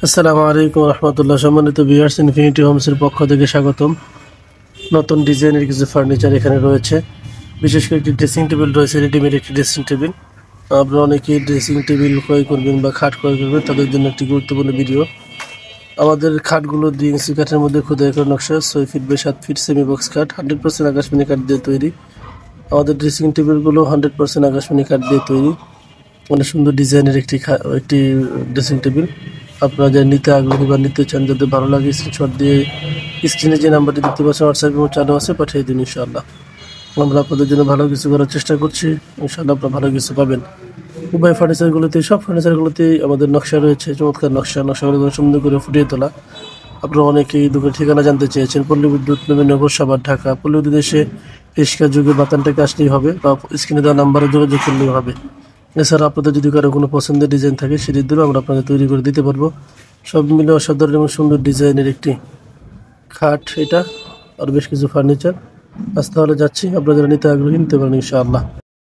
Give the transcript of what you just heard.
আসসালামু আলাইকুম রহমতুল্লাহ। সম্মানিত ভিউয়ার্স, ইনফিনিটি হোমসের পক্ষ থেকে স্বাগতম। নতুন ডিজাইনের কিছু ফার্নিচার এখানে রয়েছে। বিশেষ করে একটি ড্রেসিং টেবিল রয়েছে, রেডিমেড একটি ড্রেসিং টেবিল। আপনারা অনেকেই ড্রেসিং টেবিল ক্রয় করবেন বা খাট ক্রয় করবেন, তাদের জন্য একটি গুরুত্বপূর্ণ ভিডিও। আমাদের খাটগুলো 2 ইঞ্চি কাঠের মধ্যে খোদাই করা নকশা, 6 feet by 7 feet semi box কাঠ, 100% আকাশমণি কাঠ দিয়ে তৈরি। আমাদের ড্রেসিং টেবিলগুলো 100% আকাশমণি কাঠ দিয়ে তৈরি। অনেক সুন্দর ডিজাইনের একটি ড্রেসিং টেবিল। আপনারা যারা নিতে আগ্রহী বা নিতে চান, যাদের ভালো লাগে, স্ক্রিনশট দিয়ে স্ক্রিনে যে নাম্বারটি দেখতে পাচ্ছেন হোয়াটসঅ্যাপ এবং চালু আছে, পাঠিয়ে দিন। ইনশাআল্লাহ আমরা আপনাদের জন্য ভালো কিছু করার চেষ্টা করছি। ইনশাআল্লাহ আপনারা ভালো কিছু পাবেন। উভয় সব ফার্নিচারগুলোতেই আমাদের নকশা রয়েছে, চমৎকার নকশাগুলো সুন্দর করে ফুটিয়ে তোলা। আপনারা অনেকেই দোকানের ঠিকানা জানতে চেয়েছেন। পল্লী বিদ্যুৎ, নবীনগর, সাভার, ঢাকা। পল্লী বিদ্যুৎ এসে রিক্সা যুগে বাতানটাকে আসলেই হবে বা স্ক্রিনে দেওয়া নাম্বারে যোগাযোগ করলেই হবে। এছাড়া আপনাদের যদি কারো কোনো পছন্দের ডিজাইন থাকে, সেটির আমরা আপনাকে তৈরি করে দিতে পারবো। সব মিলে অসাধারণ এবং সুন্দর ডিজাইনের একটি খাট এটা, আর বেশ কিছু ফার্নিচার। আজ তাহলে যাচ্ছি, আপনারা যারা নিতে আগ্রহী নিতে পারেন ইনশাআল্লাহ।